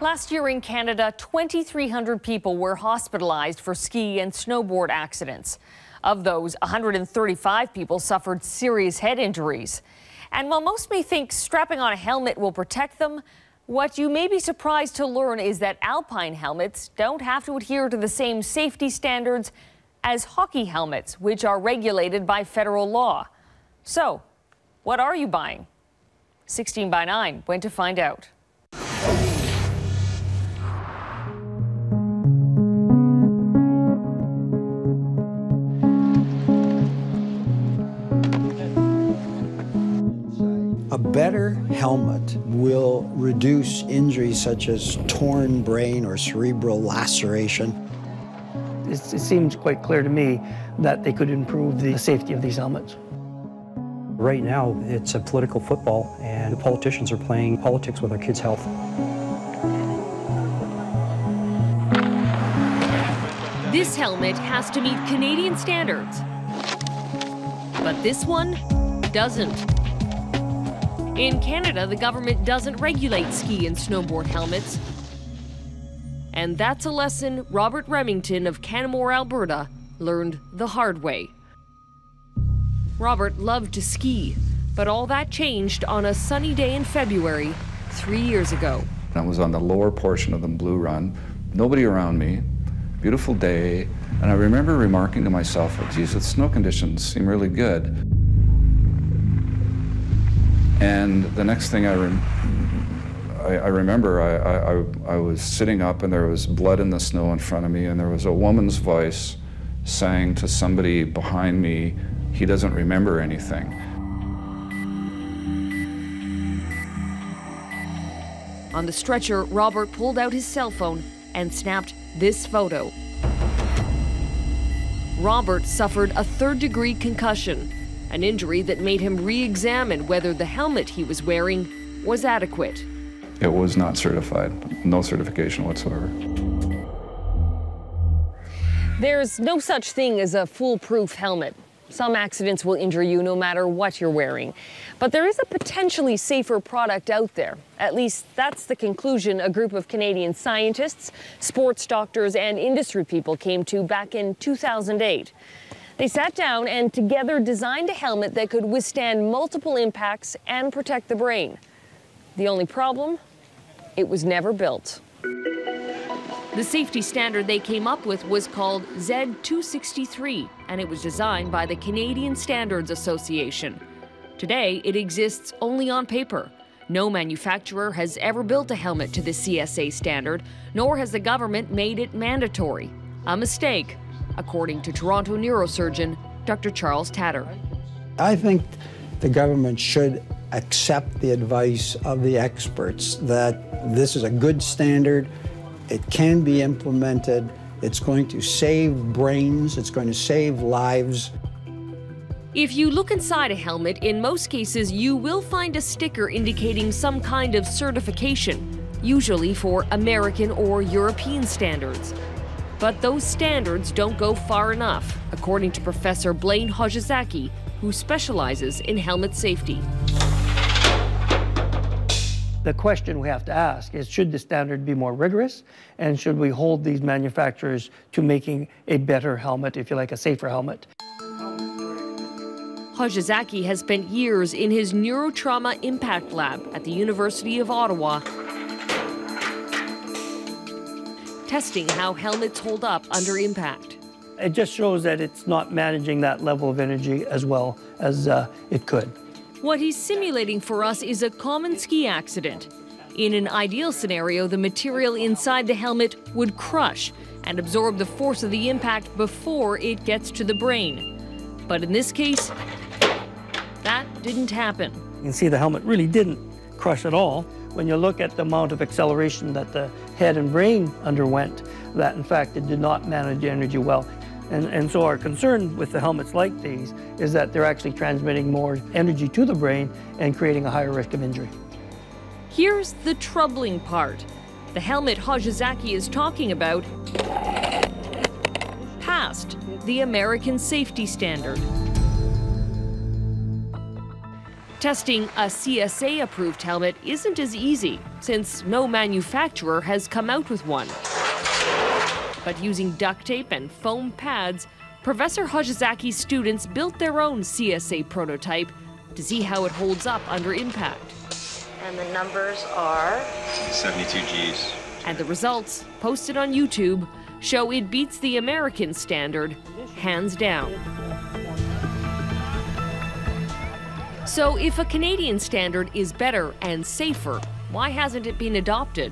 Last year in Canada, 2,300 people were hospitalized for ski and snowboard accidents. Of those, 135 people suffered serious head injuries. And while most may think strapping on a helmet will protect them, what you may be surprised to learn is that alpine helmets don't have to adhere to the same safety standards as hockey helmets, which are regulated by federal law. So, what are you buying? 16 by 9 went to find out. A better helmet will reduce injuries such as torn brain or cerebral laceration. It seems quite clear to me that they could improve the safety of these helmets. Right now, it's a political football, and the politicians are playing politics with our kids' health. This helmet has to meet Canadian standards, but this one doesn't. In Canada, the government doesn't regulate ski and snowboard helmets. And that's a lesson Robert Remington of Canmore, Alberta, learned the hard way. Robert loved to ski, but all that changed on a sunny day in February 3 years ago. I was on the lower portion of the Blue Run, nobody around me, beautiful day, and I remember remarking to myself, oh, geez, the snow conditions seem really good. And the next thing I remember, I was sitting up and there was blood in the snow in front of me, and there was a woman's voice saying to somebody behind me, he doesn't remember anything. On the stretcher, Robert pulled out his cell phone and snapped this photo. Robert suffered a third-degree concussion, an injury that made him re-examine whether the helmet he was wearing was adequate. It was not certified, no certification whatsoever. There's no such thing as a foolproof helmet. Some accidents will injure you no matter what you're wearing. But there is a potentially safer product out there. At least that's the conclusion a group of Canadian scientists, sports doctors, and industry people came to back in 2008. They sat down and together designed a helmet that could withstand multiple impacts and protect the brain. The only problem? It was never built. The safety standard they came up with was called Z263, and it was designed by the Canadian Standards Association. Today, it exists only on paper. No manufacturer has ever built a helmet to the CSA standard, nor has the government made it mandatory. A mistake, according to Toronto neurosurgeon Dr. Charles Tatter. I think the government should accept the advice of the experts that this is a good standard, it can be implemented, it's going to save brains, it's going to save lives. If you look inside a helmet, in most cases you will find a sticker indicating some kind of certification, usually for American or European standards. But those standards don't go far enough, according to Professor Blaine Hojizaki, who specializes in helmet safety. The question we have to ask is, should the standard be more rigorous? And should we hold these manufacturers to making a better helmet, if you like, a safer helmet? Hojizaki has spent years in his neurotrauma impact lab at the University of Ottawa, testing how helmets hold up under impact. It just shows that it's not managing that level of energy as well as it could. What he's simulating for us is a common ski accident. In an ideal scenario, the material inside the helmet would crush and absorb the force of the impact before it gets to the brain. But in this case, that didn't happen. You can see the helmet really didn't crush at all. When you look at the amount of acceleration that the head and brain underwent, that in fact it did not manage energy well. And so our concern with the helmets like these is that they're actually transmitting more energy to the brain and creating a higher risk of injury. Here's the troubling part. The helmet Hojizaki is talking about passed the American safety standard. Testing a CSA-approved helmet isn't as easy, since no manufacturer has come out with one. But using duct tape and foam pads, Professor Hojizaki's students built their own CSA prototype to see how it holds up under impact. And the numbers are 72 Gs. And the results, posted on YouTube, show it beats the American standard, hands down. So if a Canadian standard is better and safer, why hasn't it been adopted?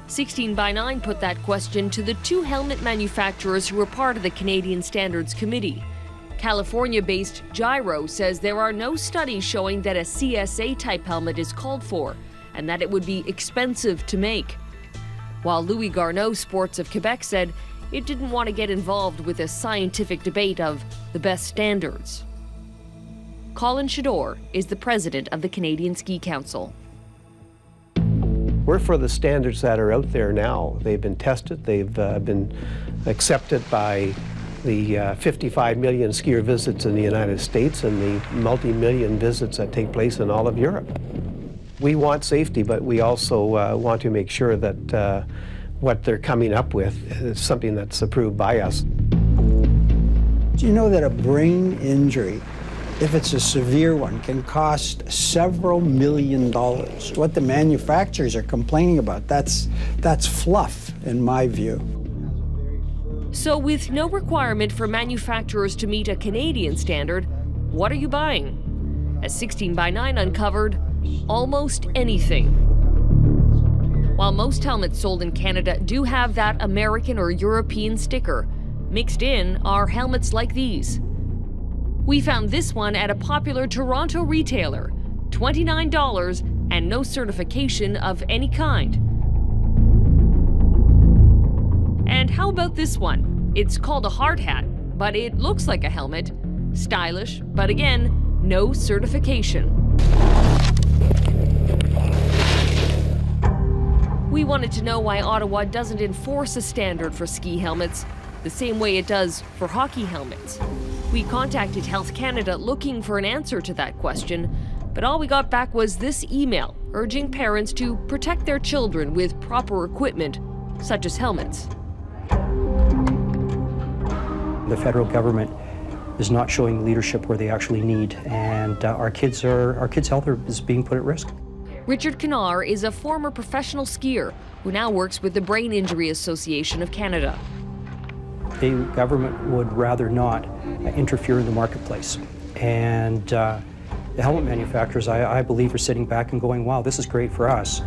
16x9 put that question to the two helmet manufacturers who were part of the Canadian Standards Committee. California-based Gyro says there are no studies showing that a CSA-type helmet is called for and that it would be expensive to make. While Louis Garneau Sports of Quebec said it didn't want to get involved with a scientific debate of the best standards. Colin Shador is the president of the Canadian Ski Council. We're for the standards that are out there now. They've been tested, they've been accepted by the 55 million skier visits in the United States and the multi-million visits that take place in all of Europe. We want safety, but we also want to make sure that what they're coming up with is something that's approved by us. Do you know that a brain injury, if it's a severe one, can cost several $1 million? What the manufacturers are complaining about, that's fluff, in my view. So with no requirement for manufacturers to meet a Canadian standard, what are you buying? As 16x9 uncovered, almost anything. While most helmets sold in Canada do have that American or European sticker, mixed in are helmets like these. We found this one at a popular Toronto retailer, $29 and no certification of any kind. And how about this one? It's called a hard hat, but it looks like a helmet. Stylish, but again, no certification. We wanted to know why Ottawa doesn't enforce a standard for ski helmets the same way it does for hockey helmets. We contacted Health Canada looking for an answer to that question, but all we got back was this email urging parents to protect their children with proper equipment, such as helmets. The federal government is not showing leadership where they actually need, and our kids' health is being put at risk. Richard Kennard is a former professional skier who now works with the Brain Injury Association of Canada. The government would rather not interfere in the marketplace. And the helmet manufacturers, I believe, are sitting back and going, wow, this is great for us.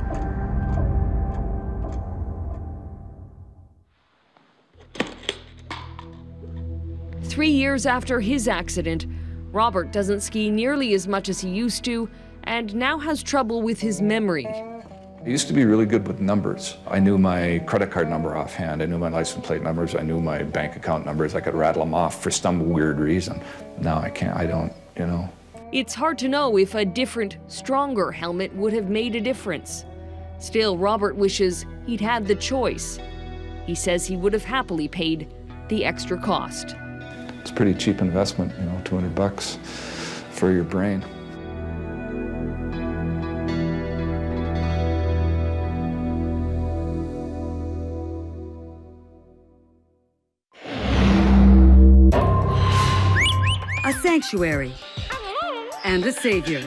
Three years after his accident, Robert doesn't ski nearly as much as he used to and now has trouble with his memory. I used to be really good with numbers. I knew my credit card number offhand. I knew my license plate numbers. I knew my bank account numbers. I could rattle them off for some weird reason. Now I can't, I don't, you know. It's hard to know if a different, stronger helmet would have made a difference. Still, Robert wishes he'd had the choice. He says he would have happily paid the extra cost. It's a pretty cheap investment, you know, $200 for your brain. A sanctuary and a savior.